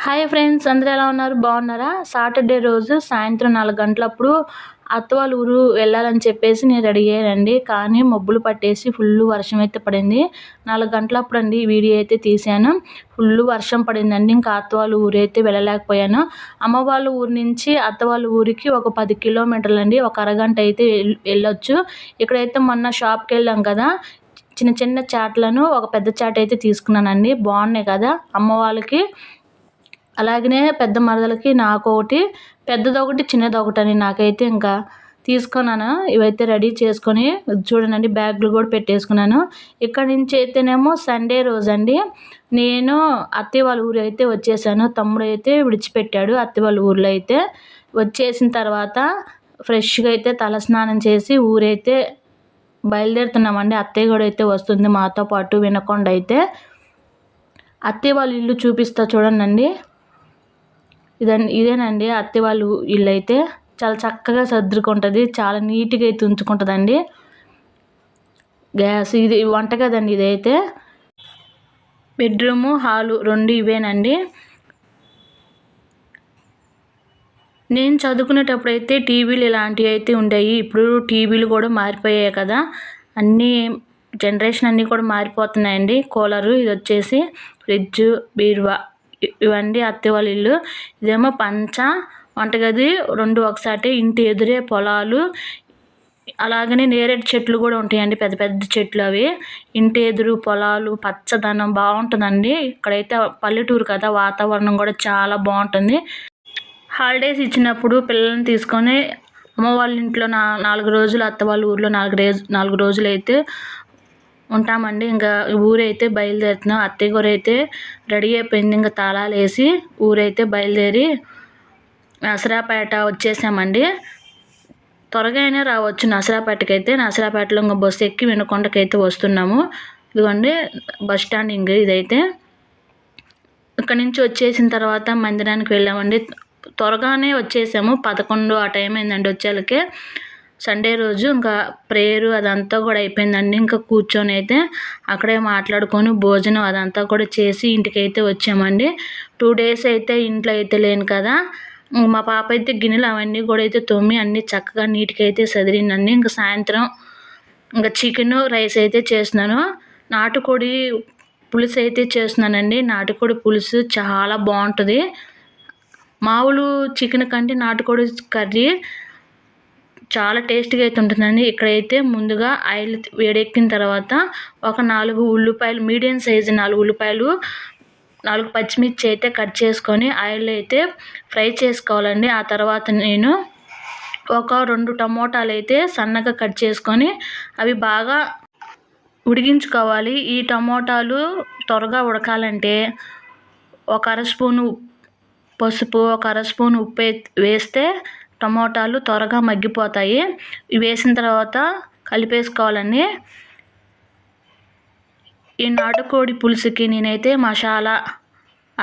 Hi friends, అందరూ ఎలా ఉన్నారు? బాగున్నారా? సాటర్డే రోజు సాయంత్రం 4 గంటలప్పుడు అత్త వాళ్ళ ఊరు వెళ్ళాలని చెప్పేసి నేను రెడీ అయ్యానండి. కానీ మబ్బులు పట్టేసి ఫుల్ వర్షం అయితే పడింది. 4 గంటలప్పుడు అండి ఈ వీడియో అయితే తీశాను. ఫుల్ వర్షం పడిందండి. ఇంకా అత్త వాళ్ళ ఊరు అయితే వెళ్ళలేకపోయాను. అమ్మ వాళ్ళ ఊరు నుంచి అత్త వాళ్ళ ఊరికి ఒక 10 కిలోమీటర్లు అండి. ఒక అరగంట అయితే వెళ్ళొచ్చు. ఇక్కడైతే మొన్న షాప్కి వెళ్ళాం కదా, చిన్న చిన్న చాట్లను ఒక పెద్ద చాట్ అయితే తీసుకున్నానండి. బాగున్నాయి కదా అమ్మ వాళ్ళకి, అలాగనే పెద్ద మరదలకి నాకొకటి, పెద్దదొకటి చిన్నదొకటి అని నాకైతే ఇంకా తీసుకున్నాను. ఇవైతే రెడీ చేసుకొని చూడండి, బ్యాగులు కూడా పెట్టేసుకున్నాను. ఇక్కడ నుంచి అయితేనేమో సండే రోజండి. నేను అత్తయ్య వాళ్ళ ఊరు అయితే వచ్చేసాను. తమ్ముడు అయితే విడిచిపెట్టాడు అత్తయ్య వాళ్ళ ఊర్లో. అయితే వచ్చేసిన తర్వాత ఫ్రెష్గా అయితే తలస్నానం చేసి ఊరైతే బయలుదేరుతున్నామండి. అత్తయ్య కూడా అయితే వస్తుంది మాతో పాటు వినకొండ అయితే. అత్తయ్య వాళ్ళ ఇల్లు చూపిస్తా చూడండి. ఇదేనండి అత్తయ్య వాళ్ళ ఇల్లు అయితే. చాలా చక్కగా సర్దుకుంటుంది, చాలా నీట్గా అయితే ఉంచుకుంటుందండి. గ్యాస్ ఇది వంటగది అండి. ఇదైతే బెడ్రూము, హాలు రెండు ఇవేనండి. నేను చదువుకునేటప్పుడు అయితే టీవీలు ఇలాంటివి అయితే ఉండేవి. ఇప్పుడు టీవీలు కూడా మారిపోయాయి కదా, అన్నీ జనరేషన్ అన్నీ కూడా మారిపోతున్నాయండి. కూలరు, ఇది వచ్చేసి ఫ్రిడ్జ్, బీరువా, ఇవండి అత్తయ్య వాళ్ళ ఇల్లు. ఇదేమో పంచ, వంటగది రెండు ఒకసారి. ఇంటి ఎదురే పొలాలు, అలాగనే నేరేడు చెట్లు కూడా ఉంటాయండి, పెద్ద పెద్ద చెట్లు. అవి ఇంటి ఎదురు పొలాలు, పచ్చదనం బాగుంటుందండి. ఇక్కడైతే పల్లెటూరు కదా, వాతావరణం కూడా చాలా బాగుంటుంది. హాలిడేస్ ఇచ్చినప్పుడు పిల్లల్ని తీసుకొని అమ్మ వాళ్ళ ఇంట్లో 4 రోజులు, అత్త వాళ్ళ ఊర్లో 4 రోజులు అయితే ఉంటామండి. ఇంకా ఊరైతే బయలుదేరుతున్నాం. అత్తయ్య గారు అయితే రెడీ అయిపోయింది. ఇంకా తాళాలు వేసి ఊరైతే బయలుదేరి నసరాపేట వచ్చేసామండి. త్వరగా అయినా రావచ్చు నసరాపేటకి అయితే. నసరాపేటలో ఇంకా బస్సు ఎక్కి వినుకొండకి అయితే వస్తున్నాము. ఇదిగోండి బస్ స్టాండింగ్ ఇదైతే. ఇక్కడ నుంచి వచ్చేసిన తర్వాత మందిరానికి వెళ్ళామండి. త్వరగానే వచ్చేసాము, 11 ఆ టైం అయిందండి వచ్చేళ్ళకి. సండే రోజు ఇంకా ప్రేయరు అదంతా కూడా అయిపోయిందండి. ఇంకా కూర్చొని అయితే అక్కడే మాట్లాడుకొని భోజనం అదంతా కూడా చేసి ఇంటికైతే వచ్చామండి. 2 డేస్ అయితే ఇంట్లో అయితే లేను కదా. మా పాప అయితే గిన్నెలు అవన్నీ కూడా అయితే తోమి అన్నీ చక్కగా నీట్గా అయితే సదిరిందండి. ఇంకా సాయంత్రం ఇంకా చికెన్ రైస్ అయితే చేస్తున్నాను. నాటుకోడి పులుసు అయితే చేస్తున్నానండి. నాటుకోడి పులుసు చాలా బాగుంటుంది. మామూలు చికెన్ కంటే నాటుకోడి కర్రీ చాలా టేస్ట్గా అయితే ఉంటుందండి. ఇక్కడైతే ముందుగా ఆయిల్ వేడెక్కిన తర్వాత ఒక 4 ఉల్లిపాయలు, మీడియం సైజు 4 ఉల్లిపాయలు, 4 పచ్చిమిర్చి అయితే కట్ చేసుకొని ఆయిల్ అయితే ఫ్రై చేసుకోవాలండి. ఆ తర్వాత నేను ఒక 2 టమోటాలు అయితే సన్నగా కట్ చేసుకొని అవి బాగా ఉడికించుకోవాలి. ఈ టమోటాలు త్వరగా ఉడకాలంటే ఒక అర స్పూను పసుపు, ఒక అర స్పూన్ ఉప్పు వేస్తే టమోటాలు త్వరగా మగ్గిపోతాయి. ఇవి వేసిన తర్వాత కలిపేసుకోవాలండి. ఈ నాటుకోడి పులుసుకి నేనైతే మసాలా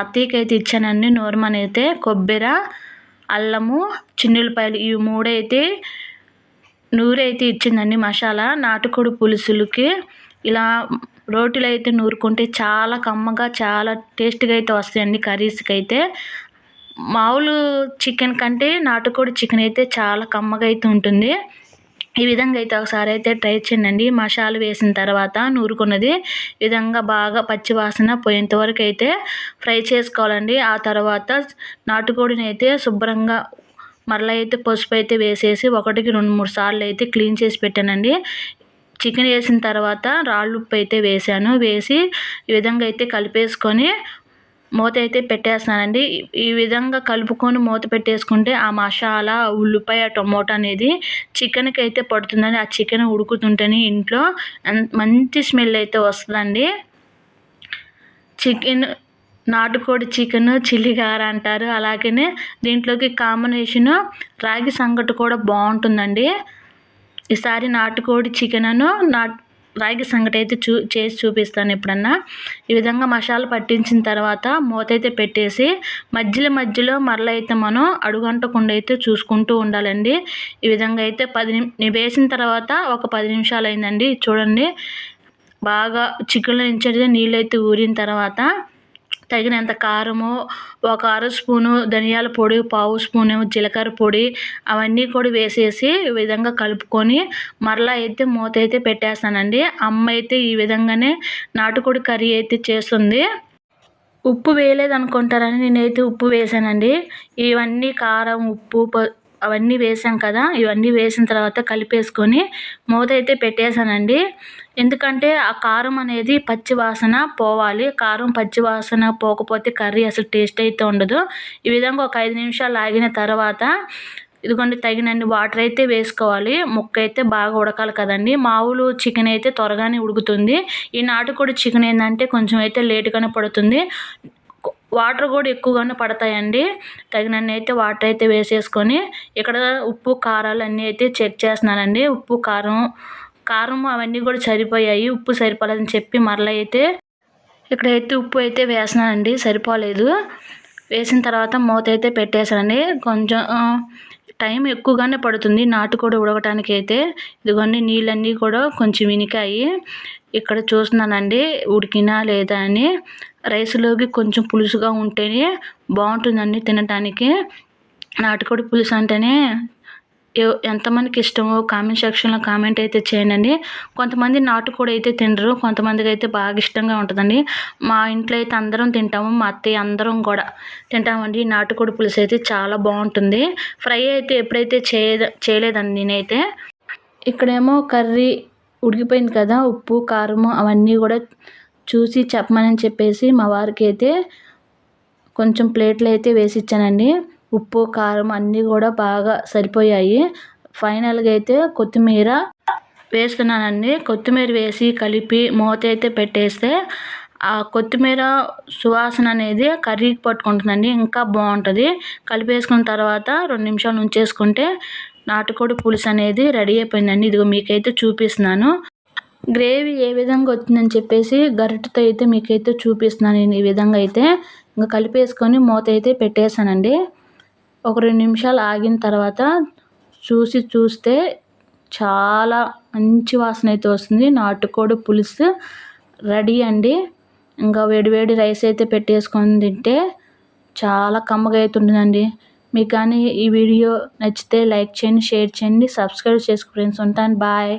అత్తయ్యకి అయితే ఇచ్చానండి. నూరమని అయితే కొబ్బరి, అల్లము, చిన్నులపాయలు ఇవి 3 అయితే నూరైతే ఇచ్చిందండి మసాలా. నాటుకోడి పులుసులకి ఇలా రోటిలో అయితే నూరుకుంటే చాలా కమ్మగా, చాలా టేస్ట్గా అయితే వస్తాయండి కర్రీస్కి అయితే. మామూలు చికెన్ కంటే నాటుకోడి చికెన్ అయితే చాలా కమ్మగా అయితే ఉంటుంది. ఈ విధంగా అయితే ఒకసారి అయితే ట్రై చేయండి. మసాలా వేసిన తర్వాత నూరుకున్నది ఈ విధంగా బాగా పచ్చివాసన పోయేంత వరకు అయితే ఫ్రై చేసుకోవాలండి. ఆ తర్వాత నాటుకోడిని అయితే శుభ్రంగా మరలా అయితే పసుపు అయితే వేసేసి 1కి 2-3 సార్లు అయితే క్లీన్ చేసి పెట్టానండి. చికెన్ వేసిన తర్వాత రాళ్ళు ఉప్పు అయితే వేసాను. వేసి ఈ విధంగా అయితే కలిపేసుకొని మూత అయితే పెట్టేస్తానండి. ఈ విధంగా కలుపుకొని మూత పెట్టేసుకుంటే ఆ మసాలా, ఉల్లిపాయ, టమోటా అనేది చికెన్కి అయితే పడుతుందండి. ఆ చికెన్ ఉడుకుతుంటేనే ఇంట్లో మంచి స్మెల్ అయితే వస్తుందండి. చికెన్, నాటుకోడి చికెన్ చిల్లిగార అంటారు. అలాగనే దీంట్లోకి కాంబినేషను రాగి సంగటి కూడా బాగుంటుందండి. ఈసారి నాటుకోడి చికెన్ రాగి సంగటి అయితే చేసి చూపిస్తాను ఎప్పుడన్నా. ఈ విధంగా మసాలా పట్టించిన తర్వాత మూత అయితే పెట్టేసి మధ్యలో మరలా అయితే మనం అడుగంటకుండా అయితే చూసుకుంటూ ఉండాలండి. ఈ విధంగా అయితే వేసిన తర్వాత ఒక 10 నిమిషాలు అయిందండి. చూడండి బాగా చికెన్లో నుంచి నీళ్ళు అయితే ఊరిన తర్వాత తగినంత కారము, ఒక అర స్పూను ధనియాల పొడి, పావు స్పూను జీలకర్ర పొడి అవన్నీ కూడా వేసేసి ఈ విధంగా కలుపుకొని మరలా అయితే మూత అయితే పెట్టేస్తానండి. అమ్మ అయితే ఈ విధంగానే నాటుకోడి కర్రీ అయితే చేస్తుంది. ఉప్పు వేయలేదనుకుంటారని నేనైతే ఉప్పు వేసానండి. ఇవన్నీ కారం, ఉప్పు, అవన్నీ వేసాం కదా! ఇవన్నీ వేసిన తర్వాత కలిపేసుకొని మూత అయితే పెట్టేసానండి. ఎందుకంటే ఆ కారం అనేది పచ్చి వాసన పోవాలి. కారం పచ్చి వాసన పోకపోతే కర్రీ అసలు టేస్ట్ అయితే ఉండదు. ఈ విధంగా ఒక 5 నిమిషాలు ఆగిన తర్వాత ఇదిగోండి తగినన్ని వాటర్ అయితే వేసుకోవాలి. ముక్క అయితే బాగా ఉడకాలి కదండీ! మామూలు చికెన్ అయితే త్వరగానే ఉడుకుతుంది. ఈ నాటుకోడి చికెన్ ఏందంటే కొంచెం అయితే లేట్‌గానే పడుతుంది. వాటర్ కూడా ఎక్కువగానే పడతాయండి. తగినన్ని అయితే వాటర్ అయితే వేసేసుకొని ఇక్కడ ఉప్పు, కారాలు అన్నీ అయితే చెక్ చేస్తున్నానండి. ఉప్పు, కారం అవన్నీ కూడా సరిపోయాయి. ఉప్పు సరిపోలేదని చెప్పి మరలా అయితే ఇక్కడైతే ఉప్పు అయితే వేస్తున్నానండి. సరిపోలేదు. వేసిన తర్వాత మూత అయితే పెట్టేసానండి. కొంచెం టైం ఎక్కువగానే పడుతుంది నాటుకోడి ఉడకటానికి అయితే. ఇదిగోండి నీళ్ళన్నీ కూడా కొంచెం ఇనికాయి. ఇక్కడ చూస్తున్నానండి ఉడికినా లేదా అని. రైస్‌లోకి కొంచెం పులుసుగా ఉంటేనే బాగుంటుందండి తినటానికి. నాటుకోడి పులుసు అంటేనే ఎంతమందికి ఇష్టమో కామెంట్ సెక్షన్‌లో కామెంట్ అయితే చేయండి. కొంతమంది నాటుకోడి అయితే తినరు. కొంతమందికి అయితే బాగా ఇష్టంగా ఉంటుందండి. మా ఇంట్లో అయితే అందరం తింటాము. మా అత్తయ్య అందరం కూడా తింటామండి. నాటుకోడి పులుసు అయితే చాలా బాగుంటుంది. ఫ్రై అయితే ఎప్పుడైతే చేయలేదండి నేనైతే. ఇక్కడేమో కర్రీ ఉడికిపోయింది కదా! ఉప్పు, కారము అవన్నీ కూడా చూసి చెప్పమని చెప్పేసి మా వారికి అయితే కొంచెం ప్లేట్లో అయితే వేసి ఇచ్చానండి. ఉప్పు, కారం అన్నీ కూడా బాగా సరిపోయాయి. ఫైనల్‌గా అయితే కొత్తిమీర వేస్తున్నానండి. కొత్తిమీర వేసి కలిపి మూత అయితే పెట్టేస్తే ఆ కొత్తిమీర సువాసన అనేది కర్రీకి పట్టుకుంటుందండి. ఇంకా బాగుంటుంది. కలిపేసుకున్న తర్వాత 2 నిమిషాలు ఉంచేసుకుంటే నాటుకోడి పులుసు అనేది రెడీ అయిపోయిందండి. ఇదిగో మీకైతే చూపిస్తున్నాను. గ్రేవీ ఏ విధంగా వచ్చిందని చెప్పేసి గరిటెతో అయితే మీకైతే చూపిస్తున్నాను నేను ఈ విధంగా అయితే. ఇంకా కలిపేసుకొని మూత అయితే పెట్టేసానండి. ఒక 2 నిమిషాలు ఆగిన తర్వాత చూస్తే చాలా మంచి వాసన అయితే వస్తుంది. నాటుకోడి పులుసు రెడీ అండి. ఇంకా వేడి రైస్ అయితే పెట్టేసుకొని తింటే చాలా కమ్మగా అయితే ఉంటుందండి. మీకు కానీ ఈ వీడియో నచ్చితే లైక్ చేయండి, షేర్ చేయండి, సబ్స్క్రైబ్ చేసుకోండి ఫ్రెండ్స్. ఉంటాను. బాయ్.